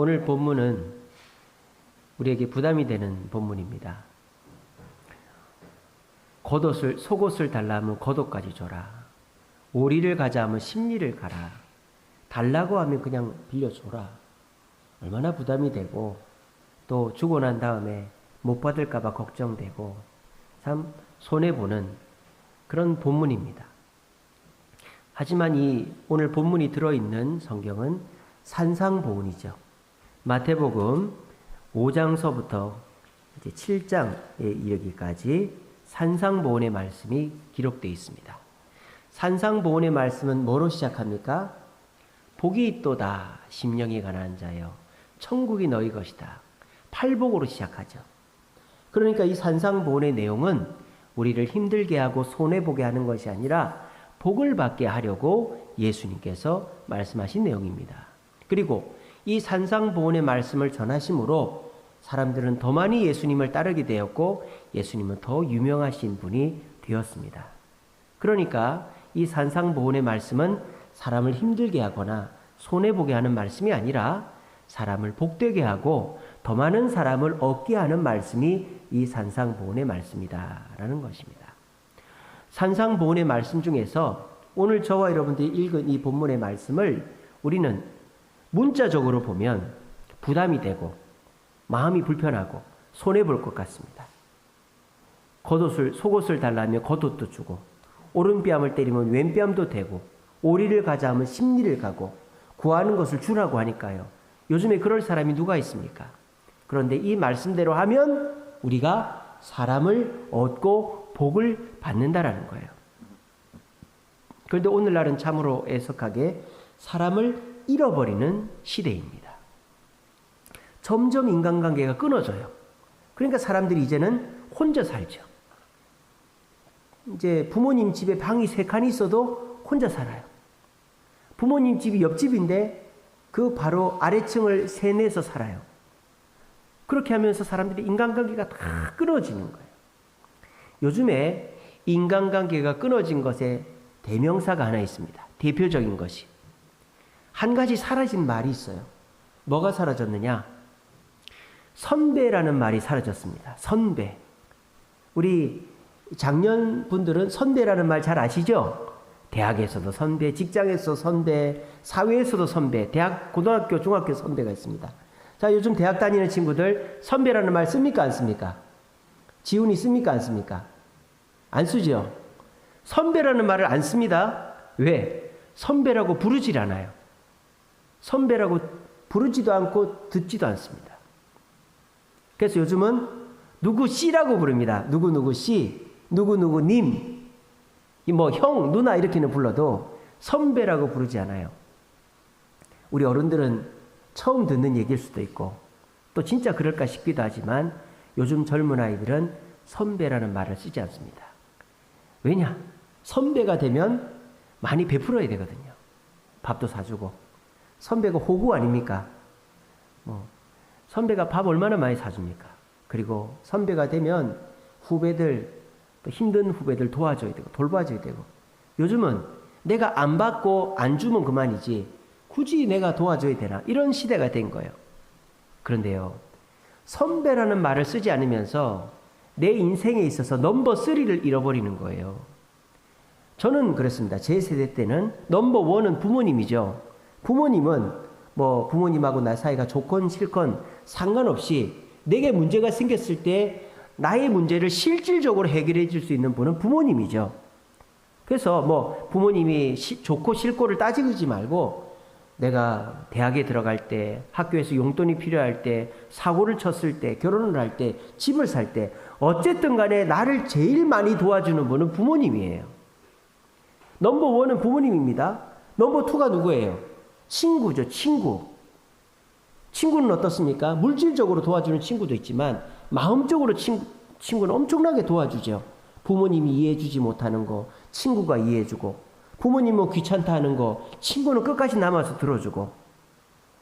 오늘 본문은 우리에게 부담이 되는 본문입니다. 속옷을 달라 하면 겉옷까지 줘라. 오리를 가자 하면 십리를 가라. 달라고 하면 그냥 빌려줘라. 얼마나 부담이 되고 또 주고 난 다음에 못 받을까 봐 걱정되고 참 손해보는 그런 본문입니다. 하지만 이 오늘 본문이 들어있는 성경은 산상보훈이죠. 마태복음 5장서부터 이제 7장에 이르기까지 산상보훈의 말씀이 기록되어 있습니다. 산상보훈의 말씀은 뭐로 시작합니까? 복이 있도다 심령이 가난한 자여 천국이 너희 것이다. 팔복으로 시작하죠. 그러니까 이 산상보훈의 내용은 우리를 힘들게 하고 손해보게 하는 것이 아니라 복을 받게 하려고 예수님께서 말씀하신 내용입니다. 그리고 이 산상보훈의 말씀을 전하심으로 사람들은 더 많이 예수님을 따르게 되었고 예수님은 더 유명하신 분이 되었습니다. 그러니까 이 산상보훈의 말씀은 사람을 힘들게 하거나 손해보게 하는 말씀이 아니라 사람을 복되게 하고 더 많은 사람을 얻게 하는 말씀이 이 산상보훈의 말씀이다라는 것입니다. 산상보훈의 말씀 중에서 오늘 저와 여러분들이 읽은 이 본문의 말씀을 우리는 문자적으로 보면 부담이 되고 마음이 불편하고 손해볼 것 같습니다. 속옷을 달라면 겉옷도 주고 오른뺨을 때리면 왼뺨도 대고 오리를 가자 하면 십리를 가고 구하는 것을 주라고 하니까요. 요즘에 그럴 사람이 누가 있습니까? 그런데 이 말씀대로 하면 우리가 사람을 얻고 복을 받는다라는 거예요. 그런데 오늘날은 참으로 애석하게 사람을 잃어버리는 시대입니다. 점점 인간관계가 끊어져요. 그러니까 사람들이 이제는 혼자 살죠. 이제 부모님 집에 방이 3칸이 있어도 혼자 살아요. 부모님 집이 옆집인데 그 바로 아래층을 세내서 살아요. 그렇게 하면서 사람들이 인간관계가 다 끊어지는 거예요. 요즘에 인간관계가 끊어진 것에 대명사가 하나 있습니다. 대표적인 것이. 한 가지 사라진 말이 있어요. 뭐가 사라졌느냐? 선배라는 말이 사라졌습니다. 선배. 우리 작년 분들은 선배라는 말 잘 아시죠? 대학에서도 선배, 직장에서 선배, 사회에서도 선배, 대학, 고등학교, 중학교 선배가 있습니다. 자, 요즘 대학 다니는 친구들 선배라는 말 씁니까? 안 씁니까? 지훈이 씁니까? 안 씁니까? 안 쓰죠? 선배라는 말을 안 씁니다. 왜? 선배라고 부르질 않아요. 선배라고 부르지도 않고 듣지도 않습니다. 그래서 요즘은 누구 씨라고 부릅니다. 누구누구 씨, 누구누구 님, 뭐 형, 누나 이렇게는 불러도 선배라고 부르지 않아요. 우리 어른들은 처음 듣는 얘기일 수도 있고 또 진짜 그럴까 싶기도 하지만 요즘 젊은 아이들은 선배라는 말을 쓰지 않습니다. 왜냐? 선배가 되면 많이 베풀어야 되거든요. 밥도 사주고. 선배가 호구 아닙니까? 선배가 밥 얼마나 많이 사줍니까? 그리고 선배가 되면 후배들, 또 힘든 후배들 도와줘야 되고 돌봐줘야 되고. 요즘은 내가 안 받고 안 주면 그만이지 굳이 내가 도와줘야 되나? 이런 시대가 된 거예요. 그런데요, 선배라는 말을 쓰지 않으면서 내 인생에 있어서 넘버 3를 잃어버리는 거예요. 저는 그랬습니다. 제 세대 때는 넘버 1은 부모님이죠. 부모님은 뭐 부모님하고 나 사이가 좋건 싫건 상관없이 내게 문제가 생겼을 때 나의 문제를 실질적으로 해결해 줄 수 있는 분은 부모님이죠. 그래서 뭐 부모님이 좋고 싫고를 따지지 말고 내가 대학에 들어갈 때, 학교에서 용돈이 필요할 때, 사고를 쳤을 때, 결혼을 할 때, 집을 살 때 어쨌든 간에 나를 제일 많이 도와주는 분은 부모님이에요. 넘버 1은 부모님입니다. 넘버 2가 누구예요? 친구죠. 친구. 친구는 어떻습니까? 물질적으로 도와주는 친구도 있지만 마음적으로 친구는 엄청나게 도와주죠. 부모님이 이해해주지 못하는 거 친구가 이해해주고, 부모님 뭐 귀찮다 하는 거 친구는 끝까지 남아서 들어주고.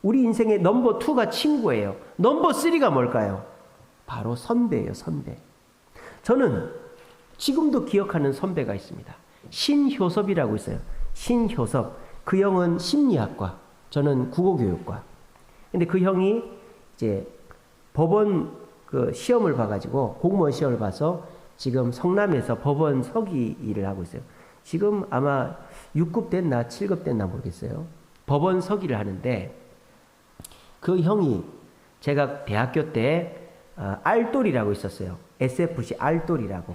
우리 인생의 넘버 2가 친구예요. 넘버 3가 뭘까요? 바로 선배예요. 선배. 저는 지금도 기억하는 선배가 있습니다. 신효섭이라고 있어요. 신효섭. 그 형은 심리학과, 저는 국어교육과. 근데 그 형이 이제 법원 그 시험을 봐가지고 공무원 시험을 봐서 지금 성남에서 법원 서기 일을 하고 있어요. 지금 아마 6급 됐나 7급 됐나 모르겠어요. 법원 서기를 하는데 그 형이 제가 대학교 때 알돌이라고 있었어요. SFC 알돌이라고.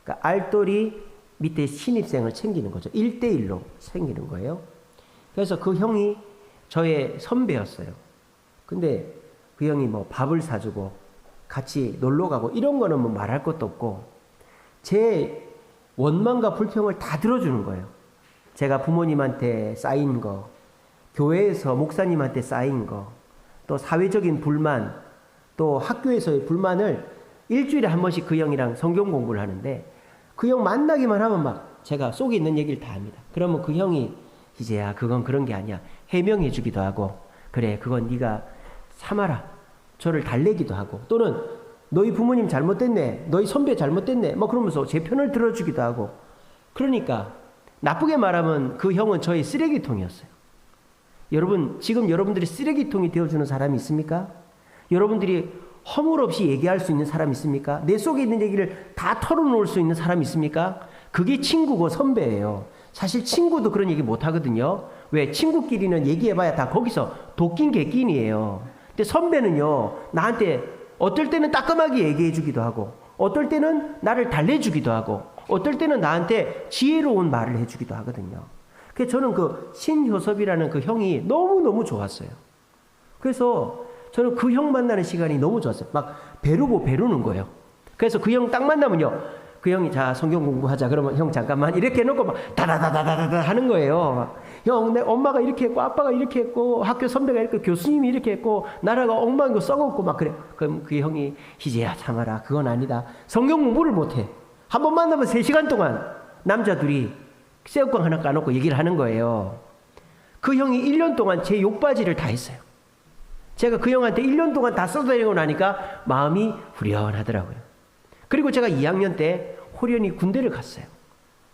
그러니까 알돌이 밑에 신입생을 챙기는 거죠. 1대1로 챙기는 거예요. 그래서 그 형이 저의 선배였어요. 근데 그 형이 뭐 밥을 사주고 같이 놀러 가고 이런 거는 뭐 말할 것도 없고 제 원망과 불평을 다 들어주는 거예요. 제가 부모님한테 쌓인 거, 교회에서 목사님한테 쌓인 거, 또 사회적인 불만, 또 학교에서의 불만을 일주일에 한 번씩 그 형이랑 성경 공부를 하는데 그 형 만나기만 하면 막 제가 속에 있는 얘기를 다 합니다. 그러면 그 형이 희재야 그건 그런 게 아니야. 해명해 주기도 하고 그래 그건 네가 참아라. 저를 달래기도 하고 또는 너희 부모님 잘못됐네. 너희 선배 잘못됐네. 뭐 그러면서 제 편을 들어주기도 하고 그러니까 나쁘게 말하면 그 형은 저의 쓰레기통이었어요. 여러분 지금 여러분들이 쓰레기통이 되어주는 사람이 있습니까? 여러분들이 허물없이 얘기할 수 있는 사람이 있습니까? 내 속에 있는 얘기를 다 털어놓을 수 있는 사람이 있습니까? 그게 친구고 선배예요. 사실 친구도 그런 얘기 못 하거든요. 왜? 친구끼리는 얘기해봐야 다 거기서 도끼인 개끼인이에요. 근데 선배는요, 나한테 어떨 때는 따끔하게 얘기해주기도 하고, 어떨 때는 나를 달래주기도 하고, 어떨 때는 나한테 지혜로운 말을 해주기도 하거든요. 그래서 저는 그 신효섭이라는 그 형이 너무너무 좋았어요. 그래서 저는 그 형 만나는 시간이 너무 좋았어요. 막 배르는 거예요. 그래서 그 형 딱 만나면요. 그 형이 자 성경 공부하자 그러면 형 잠깐만 이렇게 해놓고 막 다다다다다다 하는 거예요. 형 내 엄마가 이렇게 했고 아빠가 이렇게 했고 학교 선배가 이렇게 교수님이 이렇게 했고 나라가 엉망이고 썩었고 막 그래. 그럼 그 형이 희재야 참아라 그건 아니다. 성경 공부를 못해. 한 번 만나면 3시간 동안 남자 둘이 새우깡 하나 까놓고 얘기를 하는 거예요. 그 형이 1년 동안 제 욕바지를 다 했어요. 제가 그 형한테 1년 동안 다 써드리고 나니까 마음이 후련하더라고요. 그리고 제가 2학년 때 호련히 군대를 갔어요.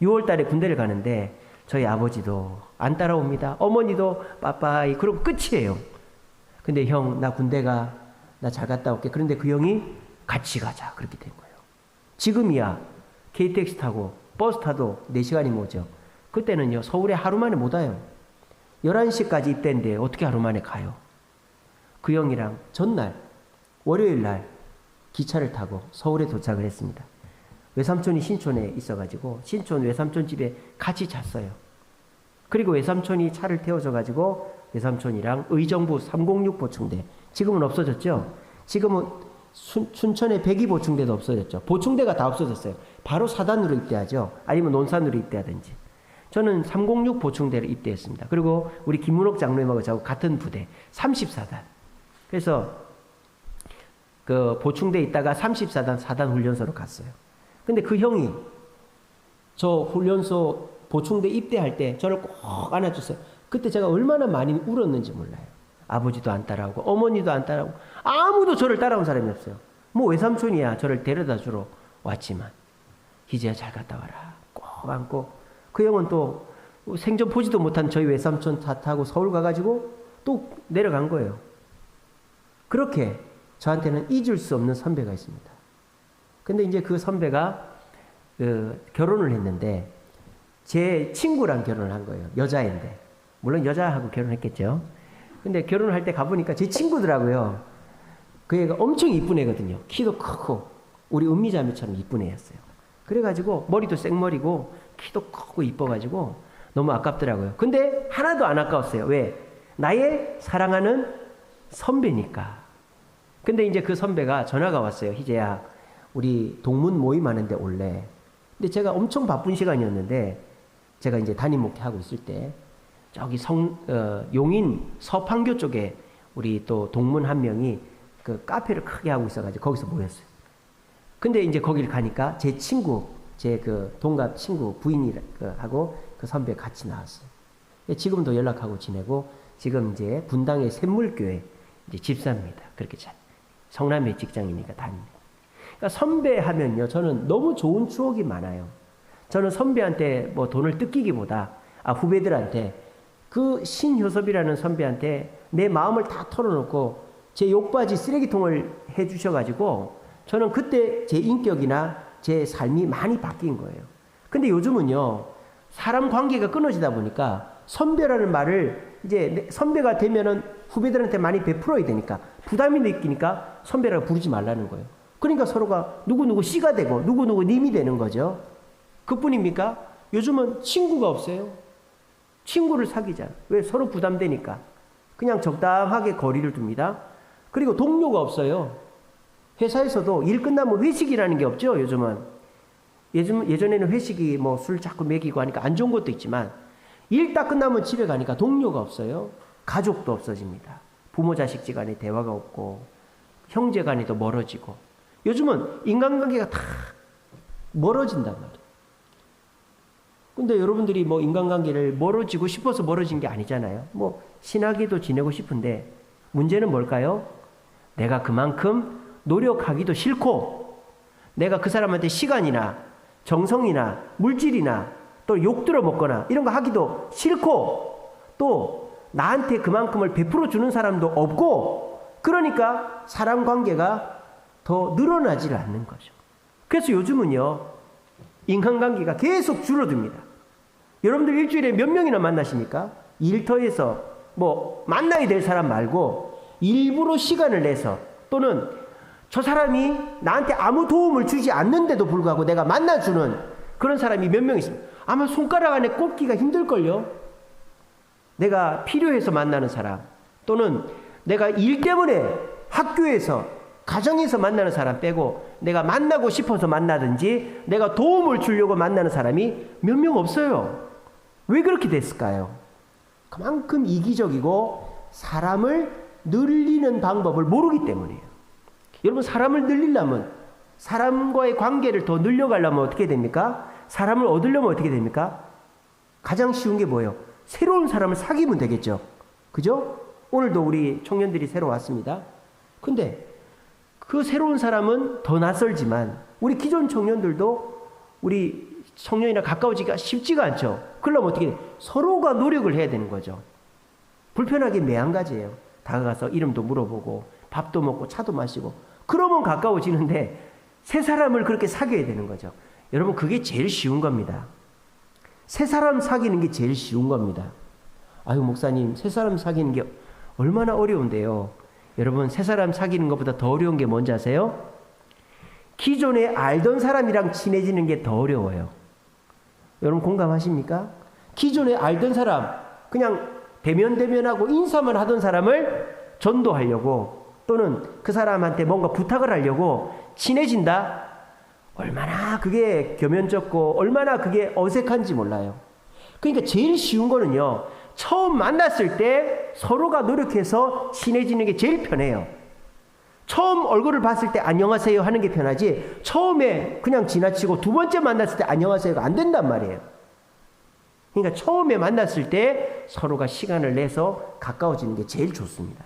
6월 달에 군대를 가는데 저희 아버지도 안 따라옵니다. 어머니도 빠빠이 그러고 끝이에요. 근데 형 나 군대 가. 나 잘 갔다 올게. 그런데 그 형이 같이 가자. 그렇게 된 거예요. 지금이야 KTX 타고 버스 타도 4시간이 뭐죠. 그때는요 서울에 하루 만에 못 와요. 11시까지 입대인데 어떻게 하루 만에 가요. 그 형이랑 전날 월요일 날 기차를 타고 서울에 도착을 했습니다. 외삼촌이 신촌에 있어가지고 신촌 외삼촌 집에 같이 잤어요. 그리고 외삼촌이 차를 태워줘가지고 외삼촌이랑 의정부 306 보충대 지금은 없어졌죠. 지금은 춘천의 102 보충대도 없어졌죠. 보충대가 다 없어졌어요. 바로 사단으로 입대하죠. 아니면 논산으로 입대하든지. 저는 306 보충대를 입대했습니다. 그리고 우리 김문옥 장로님하고 저하고 같은 부대 34단. 그래서 그 보충대에 있다가 34단 사단 훈련소로 갔어요. 근데 그 형이 저 훈련소 보충대 입대할 때 저를 꼭 안아줬어요. 그때 제가 얼마나 많이 울었는지 몰라요. 아버지도 안 따라오고 어머니도 안 따라오고 아무도 저를 따라온 사람이 없어요. 뭐 외삼촌이야 저를 데려다 주러 왔지만 희재야 잘 갔다 와라. 꼭 안고 그 형은 또 생전 보지도 못한 저희 외삼촌 차 타고 서울 가가지고 또 내려간 거예요. 그렇게 저한테는 잊을 수 없는 선배가 있습니다. 근데 이제 그 선배가 결혼을 했는데 제 친구랑 결혼을 한 거예요. 여자인데. 물론 여자하고 결혼했겠죠. 근데 결혼을 할 때 가보니까 제 친구더라고요. 그 애가 엄청 이쁜 애거든요. 키도 크고 우리 은미자매처럼 이쁜 애였어요. 그래가지고 머리도 생머리고 키도 크고 이뻐가지고 너무 아깝더라고요. 근데 하나도 안 아까웠어요. 왜? 나의 사랑하는 선배니까. 근데 이제 그 선배가 전화가 왔어요. 희재야, 우리 동문 모임 하는데 올래? 근데 제가 엄청 바쁜 시간이었는데 제가 이제 담임 목회하고 있을 때 저기 용인 서판교 쪽에 우리 또 동문 한 명이 그 카페를 크게 하고 있어가지고 거기서 모였어요. 근데 이제 거기를 가니까 제 친구, 제 그 동갑 친구 부인하고 그 선배 같이 나왔어요. 지금도 연락하고 지내고 지금 이제 분당의 샘물교회 이제 집사입니다. 그렇게 잘 성남의 직장이니까 다닙니다. 그러니까 선배 하면요, 저는 너무 좋은 추억이 많아요. 저는 선배한테 뭐 돈을 뜯기기보다 후배들한테 그 신효섭이라는 선배한테 내 마음을 다 털어놓고 제 욕바지 쓰레기통을 해주셔가지고 저는 그때 제 인격이나 제 삶이 많이 바뀐 거예요. 근데 요즘은요, 사람 관계가 끊어지다 보니까 선배라는 말을 이제 선배가 되면은 후배들한테 많이 베풀어야 되니까 부담이 느끼니까 선배라고 부르지 말라는 거예요. 그러니까 서로가 누구누구 씨가 되고 누구누구 님이 되는 거죠. 그뿐입니까? 요즘은 친구가 없어요. 친구를 사귀자. 왜? 서로 부담되니까. 그냥 적당하게 거리를 둡니다. 그리고 동료가 없어요. 회사에서도 일 끝나면 회식이라는 게 없죠, 요즘은. 예전에는 회식이 뭐 술 자꾸 먹이고 하니까 안 좋은 것도 있지만 일 딱 끝나면 집에 가니까 동료가 없어요. 가족도 없어집니다. 부모 자식 간에 대화가 없고 형제 간에도 멀어지고 요즘은 인간관계가 다 멀어진단 말이에요. 근데 여러분들이 뭐 인간관계를 멀어지고 싶어서 멀어진 게 아니잖아요. 뭐 친하게도 지내고 싶은데 문제는 뭘까요? 내가 그만큼 노력하기도 싫고 내가 그 사람한테 시간이나 정성이나 물질이나 또 욕들어 먹거나 이런 거 하기도 싫고 또 나한테 그만큼을 베풀어 주는 사람도 없고 그러니까 사람 관계가 더 늘어나질 않는 거죠. 그래서 요즘은요, 인간관계가 계속 줄어듭니다. 여러분들 일주일에 몇 명이나 만나십니까? 일터에서 뭐 만나야 될 사람 말고 일부러 시간을 내서 또는 저 사람이 나한테 아무 도움을 주지 않는데도 불구하고 내가 만나주는 그런 사람이 몇 명 있습니다. 아마 손가락 안에 꼽기가 힘들걸요. 내가 필요해서 만나는 사람 또는 내가 일 때문에 학교에서 가정에서 만나는 사람 빼고 내가 만나고 싶어서 만나든지 내가 도움을 주려고 만나는 사람이 몇 명 없어요. 왜 그렇게 됐을까요? 그만큼 이기적이고 사람을 늘리는 방법을 모르기 때문이에요. 여러분, 사람을 늘리려면 사람과의 관계를 더 늘려가려면 어떻게 됩니까? 사람을 얻으려면 어떻게 됩니까? 가장 쉬운 게 뭐예요? 새로운 사람을 사귀면 되겠죠. 그죠? 오늘도 우리 청년들이 새로 왔습니다. 근데 그 새로운 사람은 더 낯설지만 우리 기존 청년들도 우리 청년이랑 가까워지기가 쉽지가 않죠. 그러려면 어떻게 돼요? 서로가 노력을 해야 되는 거죠. 불편하게 매한가지예요. 다가가서 이름도 물어보고 밥도 먹고 차도 마시고 그러면 가까워지는데 새 사람을 그렇게 사귀어야 되는 거죠. 여러분, 그게 제일 쉬운 겁니다. 새 사람 사귀는 게 제일 쉬운 겁니다. 아유, 목사님, 새 사람 사귀는 게 얼마나 어려운데요. 여러분, 새 사람 사귀는 것보다 더 어려운 게 뭔지 아세요? 기존에 알던 사람이랑 친해지는 게 더 어려워요. 여러분 공감하십니까? 기존에 알던 사람, 그냥 대면대면하고 인사만 하던 사람을 전도하려고 또는 그 사람한테 뭔가 부탁을 하려고 친해진다? 얼마나 그게 겸연쩍고 얼마나 그게 어색한지 몰라요. 그러니까 제일 쉬운 거는요, 처음 만났을 때 서로가 노력해서 친해지는 게 제일 편해요. 처음 얼굴을 봤을 때 안녕하세요 하는 게 편하지 처음에 그냥 지나치고 두 번째 만났을 때 안녕하세요가 안 된단 말이에요. 그러니까 처음에 만났을 때 서로가 시간을 내서 가까워지는 게 제일 좋습니다.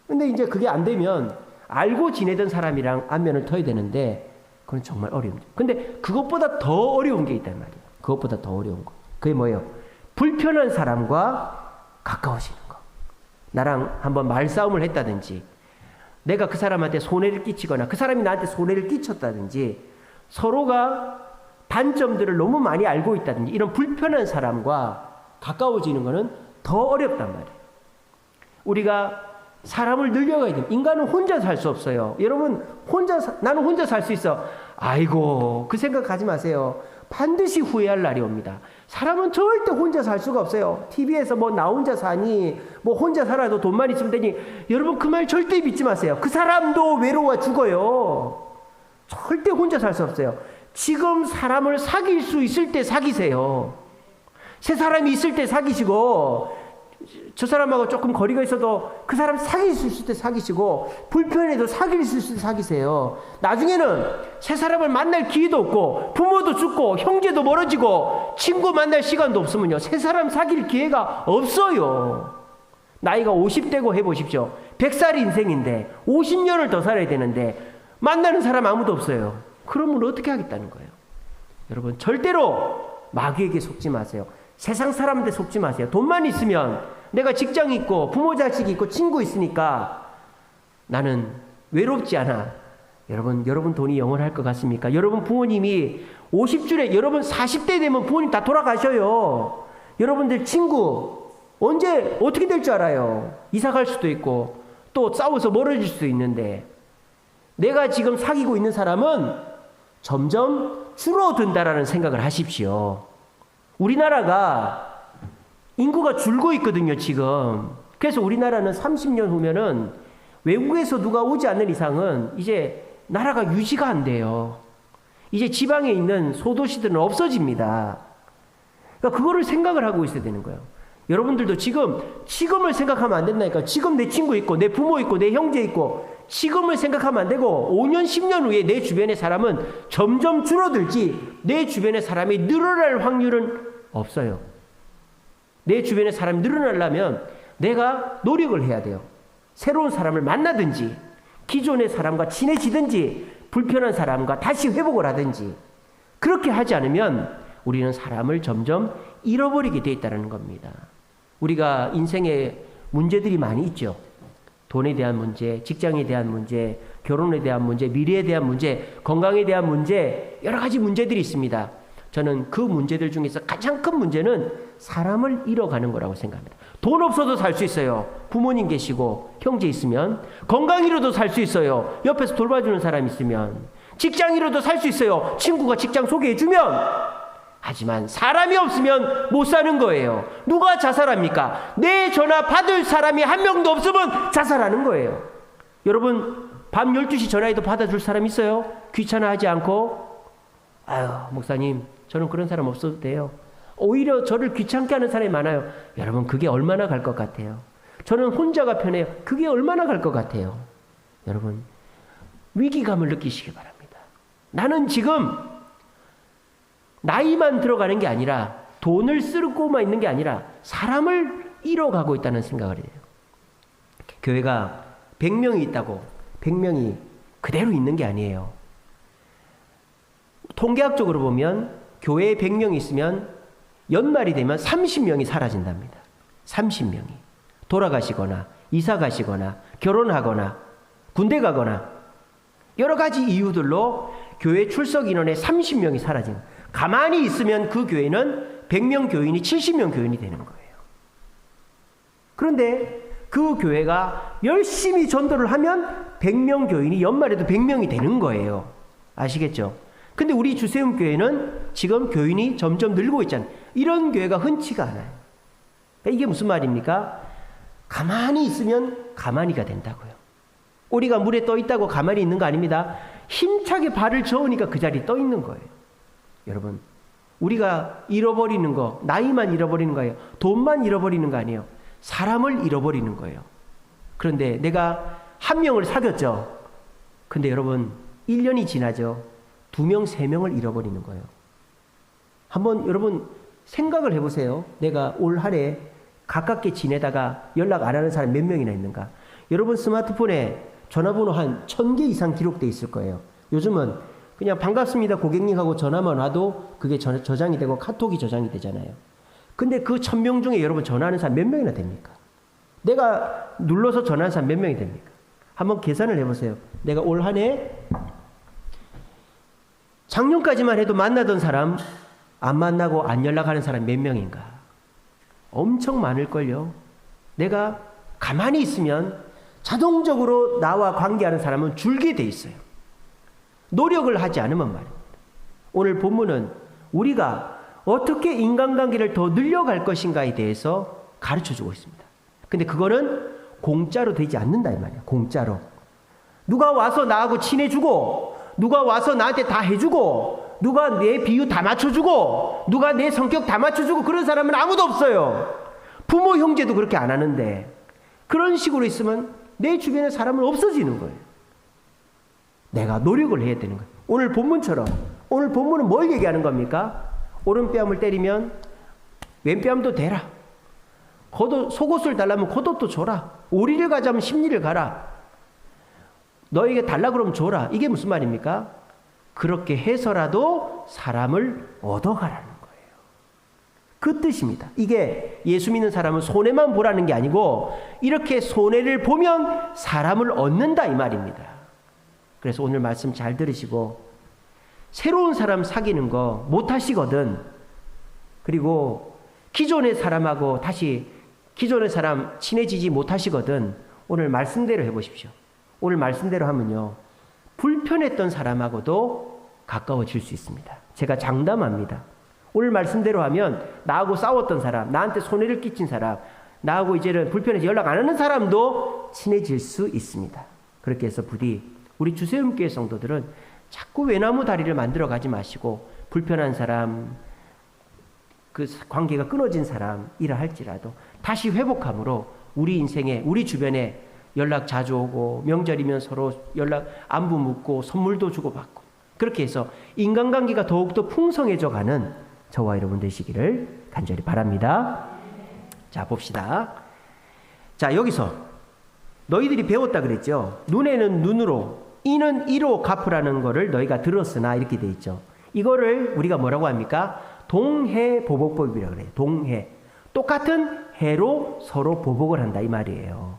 근데 이제 그게 안 되면 알고 지내던 사람이랑 안면을 터야 되는데 그건 정말 어려운데. 근데 그것보다 더 어려운 게 있단 말이에요. 그것보다 더 어려운 거. 그게 뭐예요? 불편한 사람과 가까워지는 거. 나랑 한번 말싸움을 했다든지 내가 그 사람한테 손해를 끼치거나 그 사람이 나한테 손해를 끼쳤다든지 서로가 단점들을 너무 많이 알고 있다든지 이런 불편한 사람과 가까워지는 것은 더 어렵단 말이에요. 우리가 사람을 늘려가야 됩니다. 인간은 혼자 살 수 없어요. 여러분, 나는 혼자 살 수 있어. 아이고, 그 생각하지 마세요. 반드시 후회할 날이 옵니다. 사람은 절대 혼자 살 수가 없어요. TV에서 뭐 나 혼자 사니, 뭐 혼자 살아도 돈만 있으면 되니, 여러분 그 말 절대 믿지 마세요. 그 사람도 외로워 죽어요. 절대 혼자 살 수 없어요. 지금 사람을 사귈 수 있을 때 사귀세요. 새 사람이 있을 때 사귀시고, 저 사람하고 조금 거리가 있어도 그 사람 사귈 수 있을 때 사귀시고 불편해도 사귈 수 있을 때 사귀세요. 나중에는 새 사람을 만날 기회도 없고 부모도 죽고 형제도 멀어지고 친구 만날 시간도 없으면요, 새 사람 사귈 기회가 없어요. 나이가 50대고 해보십시오. 100살 인생인데 50년을 더 살아야 되는데 만나는 사람 아무도 없어요. 그러면 어떻게 하겠다는 거예요? 여러분, 절대로 마귀에게 속지 마세요. 세상 사람한테 속지 마세요. 돈만 있으면 내가 직장 있고 부모 자식 있고 친구 있으니까 나는 외롭지 않아. 여러분 돈이 영원할 것 같습니까? 여러분 부모님이 50줄에 여러분 40대 되면 부모님 다 돌아가셔요. 여러분들 친구 언제 어떻게 될 줄 알아요? 이사 갈 수도 있고 또 싸워서 멀어질 수도 있는데 내가 지금 사귀고 있는 사람은 점점 줄어든다라는 생각을 하십시오. 우리나라가 인구가 줄고 있거든요, 지금. 그래서 우리나라는 30년 후면은 외국에서 누가 오지 않는 이상은 이제 나라가 유지가 안 돼요. 이제 지방에 있는 소도시들은 없어집니다. 그러니까 그거를 생각을 하고 있어야 되는 거예요. 여러분들도 지금을 생각하면 안 된다니까. 지금 내 친구 있고 내 부모 있고 내 형제 있고 지금을 생각하면 안 되고 5년 10년 후에 내 주변의 사람은 점점 줄어들지 내 주변의 사람이 늘어날 확률은 없어요. 내 주변의 사람이 늘어나려면 내가 노력을 해야 돼요. 새로운 사람을 만나든지 기존의 사람과 친해지든지 불편한 사람과 다시 회복을 하든지 그렇게 하지 않으면 우리는 사람을 점점 잃어버리게 돼 있다는 겁니다. 우리가 인생에 문제들이 많이 있죠. 돈에 대한 문제, 직장에 대한 문제, 결혼에 대한 문제, 미래에 대한 문제, 건강에 대한 문제, 여러 가지 문제들이 있습니다. 저는 그 문제들 중에서 가장 큰 문제는 사람을 잃어가는 거라고 생각합니다. 돈 없어도 살 수 있어요. 부모님 계시고 형제 있으면. 건강 잃어도 살 수 있어요. 옆에서 돌봐주는 사람 있으면. 직장 잃어도 살 수 있어요. 친구가 직장 소개해주면. 하지만 사람이 없으면 못 사는 거예요. 누가 자살합니까? 내 전화 받을 사람이 한 명도 없으면 자살하는 거예요. 여러분 밤 12시 전화해도 받아줄 사람 있어요? 귀찮아하지 않고 아유 목사님 저는 그런 사람 없어도 돼요. 오히려 저를 귀찮게 하는 사람이 많아요. 여러분 그게 얼마나 갈 것 같아요? 저는 혼자가 편해요. 그게 얼마나 갈 것 같아요? 여러분 위기감을 느끼시기 바랍니다. 나는 지금 나이만 들어가는 게 아니라 돈을 쓰고만 있는 게 아니라 사람을 잃어가고 있다는 생각을 해요. 교회가 100명이 있다고 100명이 그대로 있는 게 아니에요. 통계학적으로 보면 교회에 100명이 있으면 연말이 되면 30명이 사라진답니다. 30명이. 돌아가시거나 이사 가시거나 결혼하거나 군대 가거나 여러 가지 이유들로 교회 출석 인원의 30명이 사라진 거예요. 가만히 있으면 그 교회는 100명 교인이 70명 교인이 되는 거예요. 그런데 그 교회가 열심히 전도를 하면 100명 교인이 연말에도 100명이 되는 거예요. 아시겠죠? 근데 우리 주세움 교회는 지금 교인이 점점 늘고 있잖아요. 이런 교회가 흔치가 않아요. 이게 무슨 말입니까? 가만히 있으면 가만히가 된다고요. 우리가 물에 떠 있다고 가만히 있는 거 아닙니다. 힘차게 발을 저으니까 그 자리에 떠 있는 거예요. 여러분 우리가 잃어버리는 거 나이만 잃어버리는 거예요. 돈만 잃어버리는 거 아니에요. 사람을 잃어버리는 거예요. 그런데 내가 한 명을 사귀었죠. 근데 여러분 1년이 지나죠. 2명, 3명을 잃어버리는 거예요. 한번 여러분 생각을 해보세요. 내가 올 한 해 가깝게 지내다가 연락 안 하는 사람 몇 명이나 있는가. 여러분 스마트폰에 전화번호 한 1000개 이상 기록돼 있을 거예요. 요즘은 그냥 반갑습니다 고객님 하고 전화만 와도 그게 저장이 되고 카톡이 저장이 되잖아요. 근데 그 1000명 중에 여러분 전화하는 사람 몇 명이나 됩니까? 내가 눌러서 전화하는 사람 몇 명이 됩니까? 한번 계산을 해보세요. 내가 올 한 해 작년까지만 해도 만나던 사람 안 만나고 안 연락하는 사람 몇 명인가? 엄청 많을걸요. 내가 가만히 있으면 자동적으로 나와 관계하는 사람은 줄게 돼 있어요. 노력을 하지 않으면 말입니다. 오늘 본문은 우리가 어떻게 인간관계를 더 늘려갈 것인가에 대해서 가르쳐주고 있습니다. 근데 그거는 공짜로 되지 않는다 이 말이에요. 공짜로. 누가 와서 나하고 친해주고 누가 와서 나한테 다 해주고 누가 내 비유 다 맞춰주고 누가 내 성격 다 맞춰주고 그런 사람은 아무도 없어요. 부모 형제도 그렇게 안 하는데 그런 식으로 있으면 내 주변에 사람은 없어지는 거예요. 내가 노력을 해야 되는 거예요. 오늘 본문처럼 오늘 본문은 뭘 얘기하는 겁니까? 오른뺨을 때리면 왼뺨도 대라. 속옷을 달라면 겉옷도 줘라. 오리를 가자면 십리를 가라. 너에게 달라 그러면 줘라. 이게 무슨 말입니까? 그렇게 해서라도 사람을 얻어가라는 거예요. 그 뜻입니다. 이게 예수 믿는 사람은 손해만 보라는 게 아니고 이렇게 손해를 보면 사람을 얻는다 이 말입니다. 그래서 오늘 말씀 잘 들으시고 새로운 사람 사귀는 거 못하시거든. 그리고 기존의 사람하고 다시 기존의 사람 친해지지 못하시거든. 오늘 말씀대로 해보십시오. 오늘 말씀대로 하면요. 불편했던 사람하고도 가까워질 수 있습니다. 제가 장담합니다. 오늘 말씀대로 하면 나하고 싸웠던 사람, 나한테 손해를 끼친 사람, 나하고 이제는 불편해서 연락 안 하는 사람도 친해질 수 있습니다. 그렇게 해서 부디 우리 주세움교회 성도들은 자꾸 외나무 다리를 만들어 가지 마시고 불편한 사람, 그 관계가 끊어진 사람 이라 할지라도 다시 회복함으로 우리 인생에 우리 주변에 연락 자주 오고 명절이면 서로 연락 안부 묻고 선물도 주고받고 그렇게 해서 인간관계가 더욱더 풍성해져 가는 저와 여러분 되시기를 간절히 바랍니다. 자, 봅시다. 자, 여기서 너희들이 배웠다 그랬죠. 눈에는 눈으로, 이는 이로 갚으라는 거를 너희가 들었으나 이렇게 돼 있죠. 이거를 우리가 뭐라고 합니까? 동해보복법이라고 그래요. 동해. 똑같은 해로 서로 보복을 한다 이 말이에요.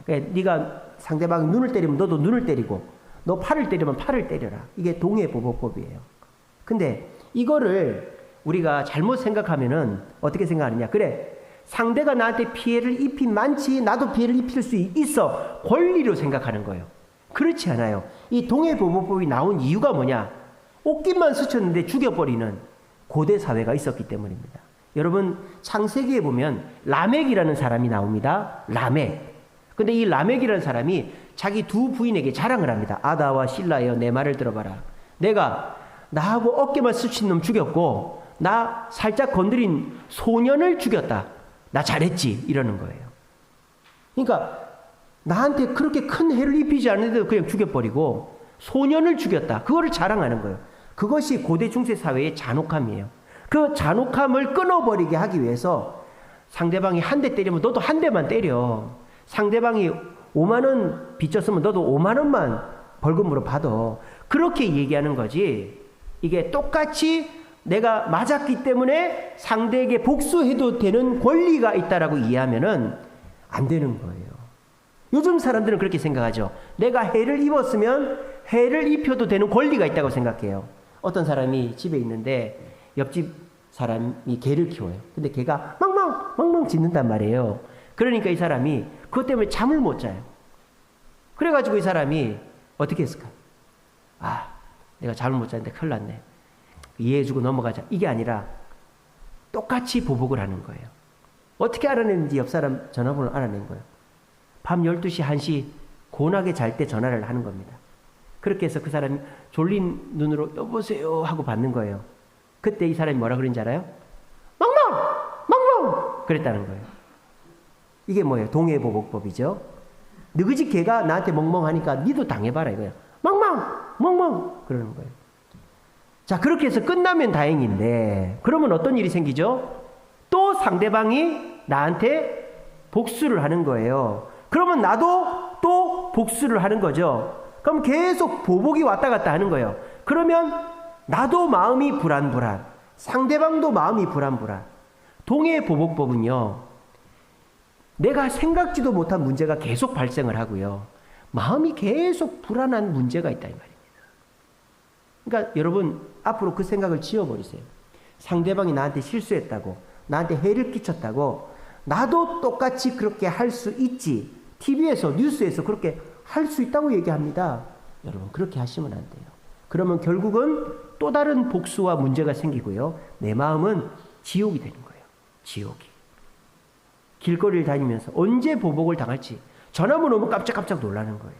그러니까 네가 상대방이 눈을 때리면 너도 눈을 때리고 너 팔을 때리면 팔을 때려라. 이게 동해보복법이에요. 근데 이거를 우리가 잘못 생각하면은 어떻게 생각하느냐. 그래, 상대가 나한테 피해를 입힌 많지 나도 피해를 입힐 수 있어. 권리로 생각하는 거예요. 그렇지 않아요. 이 동해보복법이 나온 이유가 뭐냐. 옷깃만 스쳤는데 죽여버리는 고대 사회가 있었기 때문입니다. 여러분 창세기에 보면 라멕이라는 사람이 나옵니다. 라멕. 근데 이 라멕이라는 사람이 자기 두 부인에게 자랑을 합니다. 아다와 실라여 내 말을 들어봐라. 내가 나하고 어깨만 스친 놈 죽였고 나 살짝 건드린 소년을 죽였다. 나 잘했지. 이러는 거예요. 그러니까 나한테 그렇게 큰 해를 입히지 않는데도 그냥 죽여버리고 소년을 죽였다. 그거를 자랑하는 거예요. 그것이 고대 중세 사회의 잔혹함이에요. 그 잔혹함을 끊어버리게 하기 위해서 상대방이 한 대 때리면 너도 한 대만 때려. 상대방이 5만 원 빚졌으면 너도 5만 원만 벌금으로 받아. 그렇게 얘기하는 거지. 이게 똑같이 내가 맞았기 때문에 상대에게 복수해도 되는 권리가 있다라고 이해하면은 안 되는 거예요. 요즘 사람들은 그렇게 생각하죠. 내가 해를 입었으면 해를 입혀도 되는 권리가 있다고 생각해요. 어떤 사람이 집에 있는데 옆집 사람이 개를 키워요. 근데 개가 멍멍 짖는단 말이에요. 그러니까 이 사람이 그것 때문에 잠을 못 자요. 그래가지고 이 사람이 어떻게 했을까? 아, 내가 잠을 못 자는데 큰일 났네. 이해해주고 넘어가자. 이게 아니라 똑같이 보복을 하는 거예요. 어떻게 알아냈는지 옆 사람 전화번호를 알아낸 거예요. 밤 12시, 1시 곤하게 잘 때 전화를 하는 겁니다. 그렇게 해서 그 사람이 졸린 눈으로 여보세요 하고 받는 거예요. 그때 이 사람이 뭐라 그런지 알아요? 멍멍 그랬다는 거예요. 이게 뭐예요? 동해보복법이죠. 너희 개가 나한테 멍멍하니까 니도 당해봐라 이거예요. 멍멍 그러는 거예요. 자, 그렇게 해서 끝나면 다행인데 그러면 어떤 일이 생기죠? 또 상대방이 나한테 복수를 하는 거예요. 그러면 나도 또 복수를 하는 거죠. 그럼 계속 보복이 왔다 갔다 하는 거예요. 그러면 나도 마음이 불안불안, 상대방도 마음이 불안불안. 동해보복법은요, 내가 생각지도 못한 문제가 계속 발생을 하고요. 마음이 계속 불안한 문제가 있다 이 말입니다. 그러니까 여러분 앞으로 그 생각을 지워버리세요. 상대방이 나한테 실수했다고, 나한테 해를 끼쳤다고 나도 똑같이 그렇게 할 수 있지. TV에서 뉴스에서 그렇게 할 수 있다고 얘기합니다. 여러분 그렇게 하시면 안 돼요. 그러면 결국은 또 다른 복수와 문제가 생기고요. 내 마음은 지옥이 되는 거예요. 지옥이. 길거리를 다니면서 언제 보복을 당할지 전화번호 오면 깜짝깜짝 놀라는 거예요.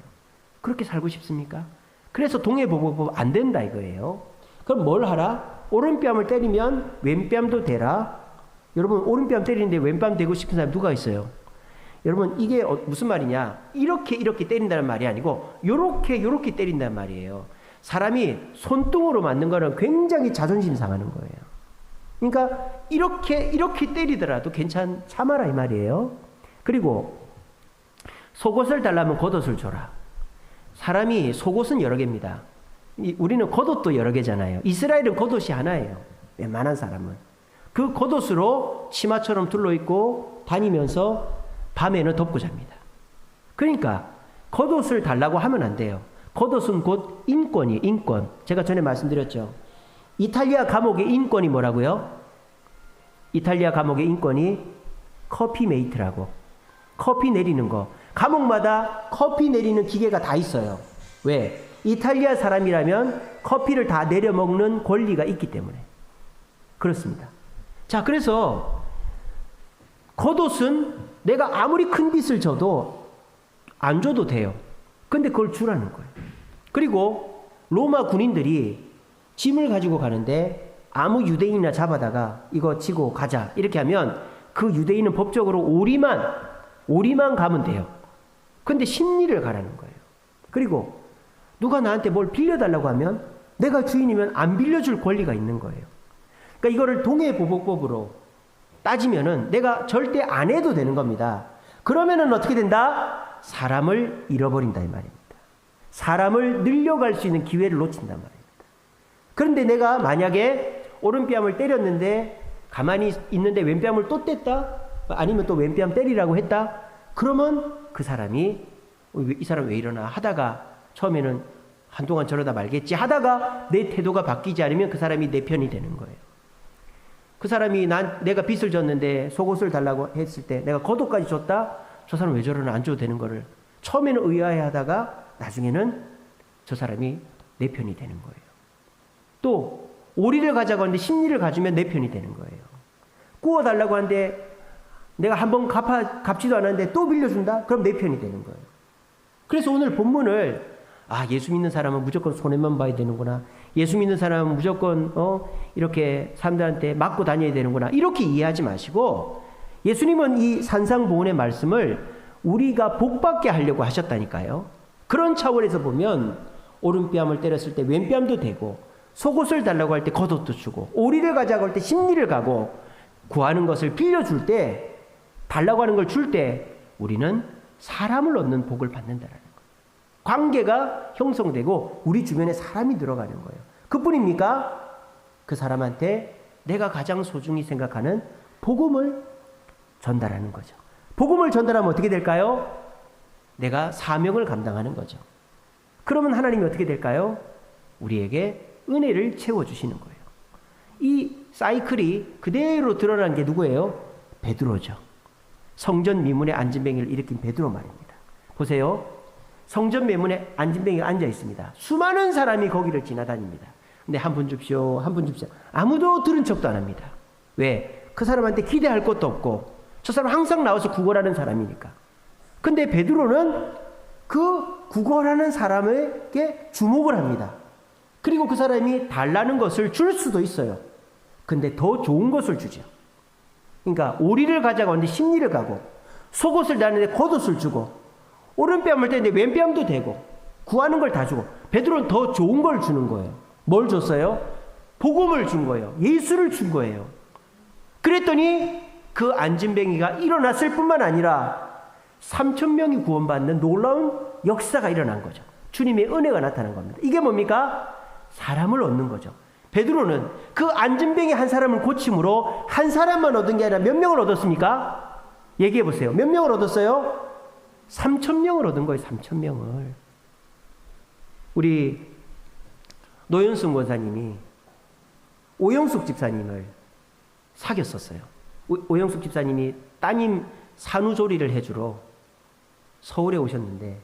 그렇게 살고 싶습니까? 그래서 동해보복법 안 된다 이거예요. 그럼 뭘 하라? 오른뺨을 때리면 왼뺨도 대라. 여러분 오른뺨 때리는데 왼뺨 대고 싶은 사람 누가 있어요? 여러분 이게 무슨 말이냐? 이렇게 때린다는 말이 아니고 요렇게 때린다는 말이에요. 사람이 손등으로 맞는 거는 굉장히 자존심 상하는 거예요. 그러니까 이렇게 때리더라도 참아라 이 말이에요. 그리고 속옷을 달라면 겉옷을 줘라. 사람이 속옷은 여러 개입니다. 우리는 겉옷도 여러 개잖아요. 이스라엘은 겉옷이 하나예요. 웬만한 사람은. 그 겉옷으로 치마처럼 둘러입고 다니면서 밤에는 덮고 잡니다. 그러니까 겉옷을 달라고 하면 안 돼요. 겉옷은 곧 인권이에요. 인권. 제가 전에 말씀드렸죠. 이탈리아 감옥의 인권이 뭐라고요? 이탈리아 감옥의 인권이 커피 메이트라고. 커피 내리는 거. 감옥마다 커피 내리는 기계가 다 있어요. 왜? 이탈리아 사람이라면 커피를 다 내려 먹는 권리가 있기 때문에. 그렇습니다. 자, 그래서 겉옷은 내가 아무리 큰 빚을 져도 안 줘도 돼요. 근데 그걸 주라는 거예요. 그리고 로마 군인들이 짐을 가지고 가는데 아무 유대인이나 잡아다가 이거 지고 가자 이렇게 하면 그 유대인은 법적으로 오리만 가면 돼요. 근데 심리를 가라는 거예요. 그리고 누가 나한테 뭘 빌려달라고 하면 내가 주인이면 안 빌려줄 권리가 있는 거예요. 그러니까 이거를 동해보복법으로 따지면은 내가 절대 안 해도 되는 겁니다. 그러면은 어떻게 된다? 사람을 잃어버린다 이 말입니다. 사람을 늘려갈 수 있는 기회를 놓친단 말입니다. 그런데 내가 만약에 오른뺨을 때렸는데 가만히 있는데 왼뺨을 또 뗐다? 아니면 또 왼뺨 때리라고 했다? 그러면 그 사람이 이 사람 왜 이러나 하다가 처음에는 한동안 저러다 말겠지 하다가 내 태도가 바뀌지 않으면 그 사람이 내 편이 되는 거예요. 그 사람이 내가 빚을 졌는데 속옷을 달라고 했을 때 내가 겉옷까지 줬다? 저 사람 왜 저러나 안 줘도 되는 거를 처음에는 의아해하다가 나중에는 저 사람이 내 편이 되는 거예요. 또 오리를 가자고 하는데 십리를 가주면 내 편이 되는 거예요. 구워달라고 하는데 내가 한번 갚지도 않았는데 또 빌려준다? 그럼 내 편이 되는 거예요. 그래서 오늘 본문을 예수 믿는 사람은 무조건 손해만 봐야 되는구나. 예수 믿는 사람은 무조건 이렇게 사람들한테 맞고 다녀야 되는구나. 이렇게 이해하지 마시고 예수님은 이 산상보훈의 말씀을 우리가 복받게 하려고 하셨다니까요. 그런 차원에서 보면 오른뺨을 때렸을 때 왼뺨도 되고 속옷을 달라고 할 때 겉옷도 주고 오리를 가자고 할 때 십리를 가고 구하는 것을 빌려줄 때 달라고 하는 걸 줄 때 우리는 사람을 얻는 복을 받는다라는 거예요. 관계가 형성되고 우리 주변에 사람이 들어가는 거예요. 그뿐입니까? 그 사람한테 내가 가장 소중히 생각하는 복음을 전달하는 거죠. 복음을 전달하면 어떻게 될까요? 내가 사명을 감당하는 거죠. 그러면 하나님이 어떻게 될까요? 우리에게 은혜를 채워주시는 거예요. 이 사이클이 그대로 드러난 게 누구예요? 베드로죠. 성전 미문에 안진뱅이를 일으킨 베드로 말입니다. 보세요. 성전 미문에 안진뱅이가 앉아 있습니다. 수많은 사람이 거기를 지나다닙니다. 근데 한 분 줍시오, 한 분 줍시오. 아무도 들은 척도 안 합니다. 왜? 그 사람한테 기대할 것도 없고 저 사람 항상 나와서 구걸하는 사람이니까. 근데 베드로는 그 구걸하는 사람에게 주목을 합니다. 그리고 그 사람이 달라는 것을 줄 수도 있어요. 근데 더 좋은 것을 주죠. 그러니까 오리를 가자고 하는데 십리를 가고 속옷을 다는데 겉옷을 주고 오른뺨을 떼는데 왼뺨도 대고 구하는 걸 다 주고 베드로는 더 좋은 걸 주는 거예요. 뭘 줬어요? 복음을 준 거예요. 예수를 준 거예요. 그랬더니 그 안진뱅이가 일어났을 뿐만 아니라 3,000명이 구원받는 놀라운 역사가 일어난 거죠. 주님의 은혜가 나타난 겁니다. 이게 뭡니까? 사람을 얻는 거죠. 베드로는 그 안진뱅이 한 사람을 고침으로 한 사람만 얻은 게 아니라 몇 명을 얻었습니까? 얘기해 보세요. 몇 명을 얻었어요? 3,000명을 얻은 거예요. 3,000명을. 우리 노현승 권사님이 오영숙 집사님을 사귀었었어요. 오영숙 집사님이 따님 산후조리를 해주러 서울에 오셨는데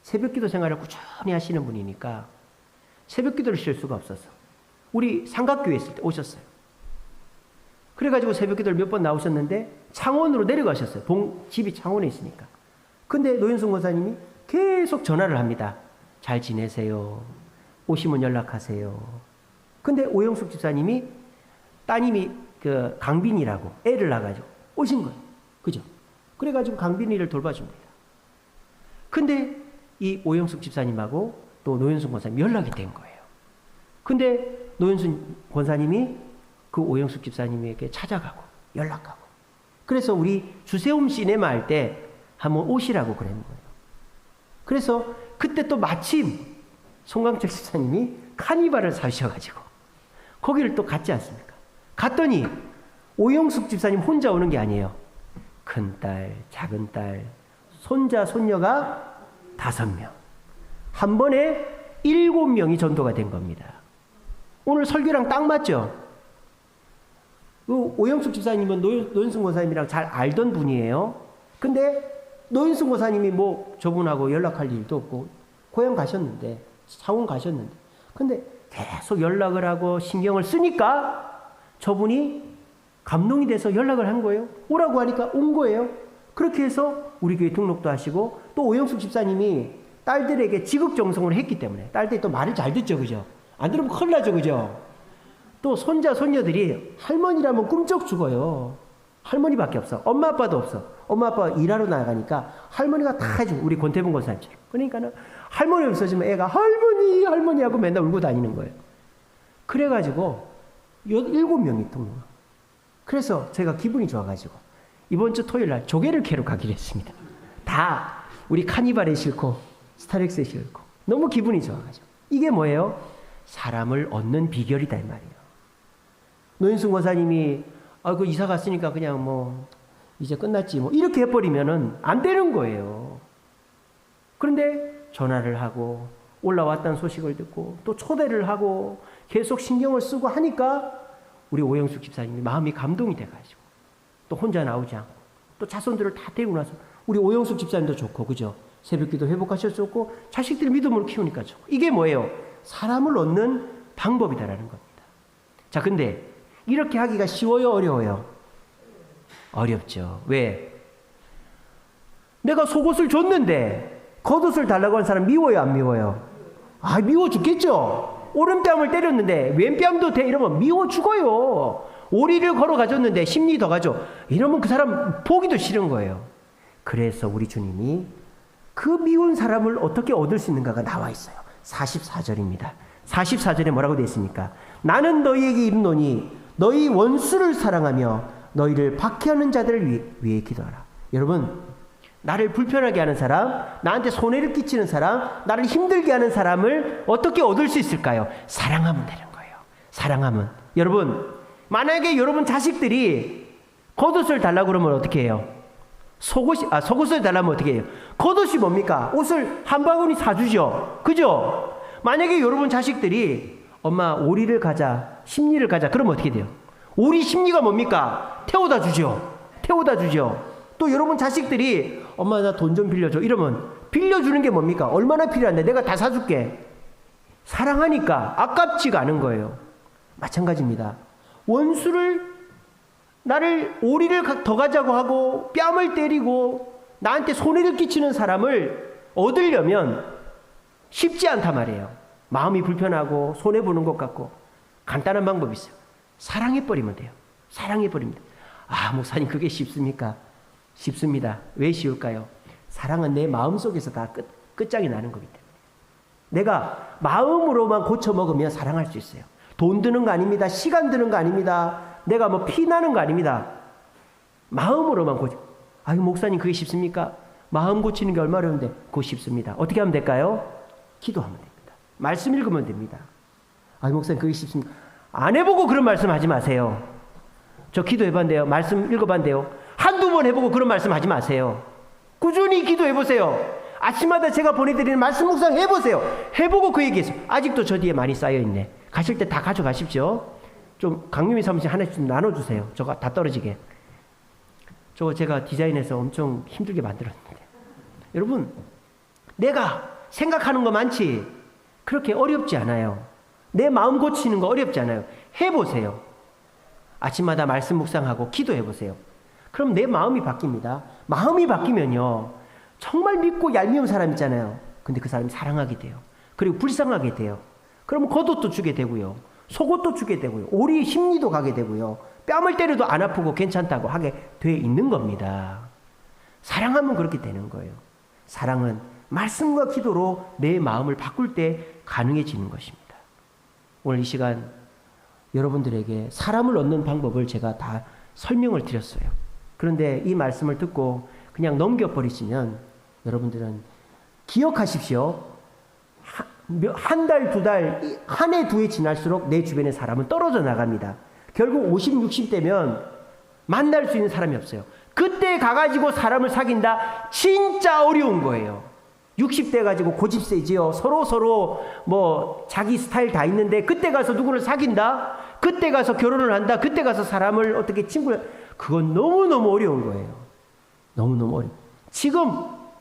새벽기도 생활을 꾸준히 하시는 분이니까 새벽기도를 쉴 수가 없어서 우리 삼각교회 있을 때 오셨어요. 그래가지고 새벽기도를 몇 번 나오셨는데 창원으로 내려가셨어요. 집이 창원에 있으니까. 근데 노현승 권사님이 계속 전화를 합니다. 잘 지내세요. 오시면 연락하세요. 근데 오영숙 집사님이 따님이 그 강빈이라고 애를 낳아가지고 오신 거예요. 그죠? 그래가지고 강빈이를 돌봐줍니다. 근데 이 오영숙 집사님하고 또 노현승 권사님 연락이 된 거예요. 근데 노현승 권사님이 그 오영숙 집사님에게 찾아가고 연락하고 그래서 우리 주세움 시네마 할 때 한번 오시라고 그러는 거예요. 그래서 그때 또 마침 송강철 집사님이 카니발을 사주셔가지고 거기를 또 갔지 않습니까? 갔더니 오영숙 집사님 혼자 오는 게 아니에요. 큰딸, 작은딸, 손자, 손녀가 5명. 한 번에 7명이 전도가 된 겁니다. 오늘 설교랑 딱 맞죠? 오영숙 집사님은 노현승 권사님이랑 잘 알던 분이에요. 근데 노현승 권사님이 뭐 저분하고 연락할 일도 없고 고향 가셨는데, 창원 가셨는데, 근데 계속 연락을 하고 신경을 쓰니까 저분이 감동이 돼서 연락을 한 거예요. 오라고 하니까 온 거예요. 그렇게 해서 우리 교회 등록도 하시고, 또 오영숙 집사님이 딸들에게 지극정성을 했기 때문에, 딸들이 또 말을 잘 듣죠, 그죠? 안 들으면 큰일 나죠, 그죠? 또 손자, 손녀들이 할머니라면 꿈쩍 죽어요. 할머니밖에 없어. 엄마, 아빠도 없어. 엄마, 아빠 일하러 나가니까 할머니가 다 해주고, 우리 권태분 권사님처럼. 그러니까는 할머니 없어지면 애가 할머니, 할머니 하고 맨날 울고 다니는 거예요. 그래가지고 7명이 통로가. 그래서 제가 기분이 좋아가지고 이번 주 토요일 날 조개를 캐러 가기로 했습니다. 다 우리 카니발에 싣고 스타렉스에 싣고 너무 기분이 좋아가지고. 이게 뭐예요? 사람을 얻는 비결이다 이 말이에요. 노인순 권사님이 그 이사 갔으니까 그냥 뭐 이제 끝났지 뭐 이렇게 해버리면은 안 되는 거예요. 그런데 전화를 하고 올라왔다는 소식을 듣고 또 초대를 하고 계속 신경을 쓰고 하니까 우리 오영숙 집사님이 마음이 감동이 돼가지고 또 혼자 나오지 않고 또 자손들을 다 데리고 나서 우리 오영숙 집사님도 좋고, 그죠? 새벽기도 회복하셨었고 자식들이 믿음으로 키우니까 좋고. 이게 뭐예요? 사람을 얻는 방법이다라는 겁니다. 자, 근데 이렇게 하기가 쉬워요, 어려워요? 어렵죠. 왜? 내가 속옷을 줬는데 겉옷을 달라고 하는 사람 미워요, 안 미워요? 아, 미워 죽겠죠. 오른뺨을 때렸는데 왼뺨도 돼 이러면 미워 죽어요. 오리를 걸어 가졌는데 10리 더 가져 이러면 그 사람 보기도 싫은 거예요. 그래서 우리 주님이 그 미운 사람을 어떻게 얻을 수 있는가가 나와 있어요. 44절입니다. 44절에 뭐라고 되어 있습니까? 나는 너희에게 이르노니 너희 원수를 사랑하며 너희를 박해하는 자들을 위해 기도하라. 여러분, 나를 불편하게 하는 사람, 나한테 손해를 끼치는 사람, 나를 힘들게 하는 사람을 어떻게 얻을 수 있을까요? 사랑하면 되는 거예요. 사랑하면. 여러분, 만약에 여러분 자식들이 겉옷을 달라고 그러면 어떻게 해요? 속옷을 달라면 어떻게 해요? 겉옷이 뭡니까? 옷을 한 바구니 사주죠. 그죠? 만약에 여러분 자식들이 엄마 오리를 가자, 심리를 가자, 그러면 어떻게 돼요? 오리 심리가 뭡니까? 태워다 주죠. 태워다 주죠. 또 여러분 자식들이 엄마 나 돈 좀 빌려줘 이러면 빌려주는 게 뭡니까? 얼마나 필요한데 내가 다 사줄게. 사랑하니까 아깝지가 않은 거예요. 마찬가지입니다. 원수를 나를 오리를 더 가자고 하고 뺨을 때리고 나한테 손해를 끼치는 사람을 얻으려면 쉽지 않단 말이에요. 마음이 불편하고 손해보는 것 같고. 간단한 방법이 있어요. 사랑해버리면 돼요. 사랑해버립니다. 아, 목사님 그게 쉽습니까? 쉽습니다. 왜 쉬울까요? 사랑은 내 마음속에서 다 끝장이 나는 거기 때문에. 내가 마음으로만 고쳐먹으면 사랑할 수 있어요. 돈 드는 거 아닙니다. 시간 드는 거 아닙니다. 내가 뭐 피나는 거 아닙니다. 마음으로만 고쳐. 아유, 목사님 그게 쉽습니까? 마음 고치는 게 얼마나 어려운데 그거 쉽습니다. 어떻게 하면 될까요? 기도하면 됩니다. 말씀 읽으면 됩니다. 아유, 목사님 그게 쉽습니까? 안 해보고 그런 말씀 하지 마세요. 저 기도해봤는데요. 말씀 읽어봤는데요. 한두 번 해보고 그런 말씀 하지 마세요. 꾸준히 기도해보세요. 아침마다 제가 보내드리는 말씀 묵상 해보세요. 해보고 그 얘기했어요. 아직도 저 뒤에 많이 쌓여있네. 가실 때 다 가져가십시오. 좀 강림이 사무실 하나씩 좀 나눠주세요. 저거 다 떨어지게. 저거 제가 디자인해서 엄청 힘들게 만들었는데. 여러분, 내가 생각하는 거 많지? 그렇게 어렵지 않아요. 내 마음 고치는 거 어렵지 않아요. 해보세요. 아침마다 말씀 묵상하고 기도해보세요. 그럼 내 마음이 바뀝니다. 마음이 바뀌면요. 정말 믿고 얄미운 사람 있잖아요. 근데 그 사람이 사랑하게 돼요. 그리고 불쌍하게 돼요. 그러면 겉옷도 주게 되고요. 속옷도 주게 되고요. 오리 심리도 가게 되고요. 뺨을 때려도 안 아프고 괜찮다고 하게 돼 있는 겁니다. 사랑하면 그렇게 되는 거예요. 사랑은 말씀과 기도로 내 마음을 바꿀 때 가능해지는 것입니다. 오늘 이 시간 여러분들에게 사람을 얻는 방법을 제가 다 설명을 드렸어요. 그런데 이 말씀을 듣고 그냥 넘겨버리시면 여러분들은 기억하십시오. 한 달, 두 달, 한 해, 두 해 지날수록 내 주변의 사람은 떨어져 나갑니다. 결국 50, 60대면 만날 수 있는 사람이 없어요. 그때 가가지고 사람을 사귄다? 진짜 어려운 거예요. 60대 가지고 고집세지요. 서로 뭐 자기 스타일 다 있는데 그때 가서 누구를 사귄다? 그때 가서 결혼을 한다? 그때 가서 사람을 어떻게 친구를, 그건 너무너무 어려운 거예요. 너무너무 어려워. 지금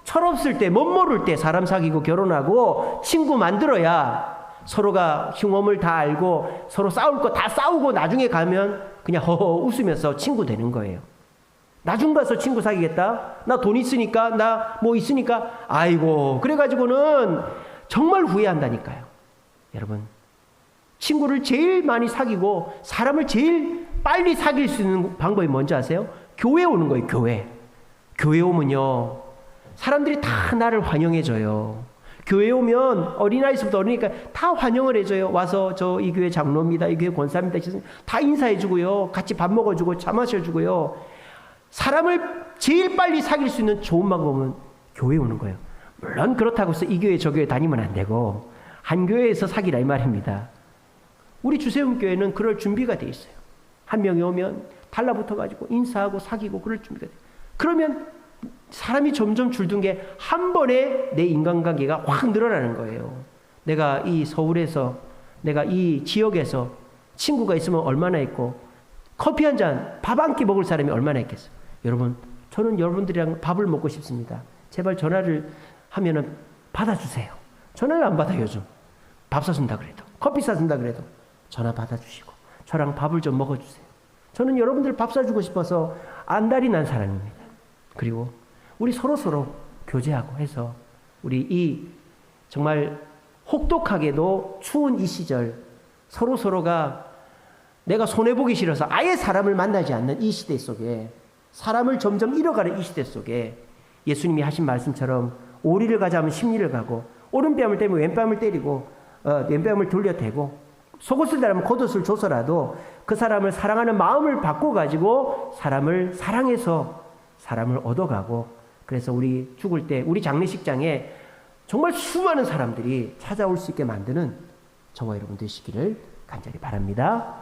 철없을 때, 멋모를 때 사람 사귀고 결혼하고 친구 만들어야 서로가 흉엄을 다 알고 서로 싸울 거 다 싸우고 나중에 가면 그냥 허허 웃으면서 친구 되는 거예요. 나중 가서 친구 사귀겠다? 나 돈 있으니까? 나 뭐 있으니까? 아이고, 그래가지고는 정말 후회한다니까요. 여러분, 친구를 제일 많이 사귀고 사람을 제일 빨리 사귈 수 있는 방법이 뭔지 아세요? 교회 오는 거예요, 교회. 교회 오면요, 사람들이 다 나를 환영해줘요. 교회 오면 어린아이서부터 어리니까 다 환영을 해줘요. 와서 저 이 교회 장로입니다, 이 교회 권사입니다, 다 인사해주고요, 같이 밥 먹어주고 차 마셔주고요. 사람을 제일 빨리 사귈 수 있는 좋은 방법은 교회 오는 거예요. 물론 그렇다고 해서 이 교회 저 교회 다니면 안 되고 한 교회에서 사귀라 이 말입니다. 우리 주세움 교회는 그럴 준비가 돼 있어요. 한 명이 오면 달라붙어 가지고 인사하고 사귀고 그럴 준비가 돼요. 그러면 사람이 점점 줄든 게 한 번에 내 인간관계가 확 늘어나는 거예요. 내가 이 서울에서, 내가 이 지역에서 친구가 있으면 얼마나 있고, 커피 한 잔, 밥 한 끼 먹을 사람이 얼마나 있겠어요. 여러분, 저는 여러분들이랑 밥을 먹고 싶습니다. 제발 전화를 하면은 받아주세요. 전화를 안 받아요, 요즘. 밥 사준다 그래도, 커피 사준다 그래도 전화 받아주시고 저랑 밥을 좀 먹어주세요. 저는 여러분들 밥 사주고 싶어서 안달이 난 사람입니다. 그리고 우리 서로 교제하고 해서 우리 이 정말 혹독하게도 추운 이 시절 서로가 내가 손해보기 싫어서 아예 사람을 만나지 않는 이 시대 속에, 사람을 점점 잃어가는 이 시대 속에 예수님이 하신 말씀처럼 오리를 가자면 십리를 가고, 오른뺨을 때리면 왼뺨을 때리고, 왼뺨을 돌려대고, 속옷을 달라면 겉옷을 줘서라도 그 사람을 사랑하는 마음을 바꿔가지고 사람을 사랑해서 사람을 얻어가고, 그래서 우리 죽을 때 우리 장례식장에 정말 수많은 사람들이 찾아올 수 있게 만드는 저와 여러분 되시기를 간절히 바랍니다.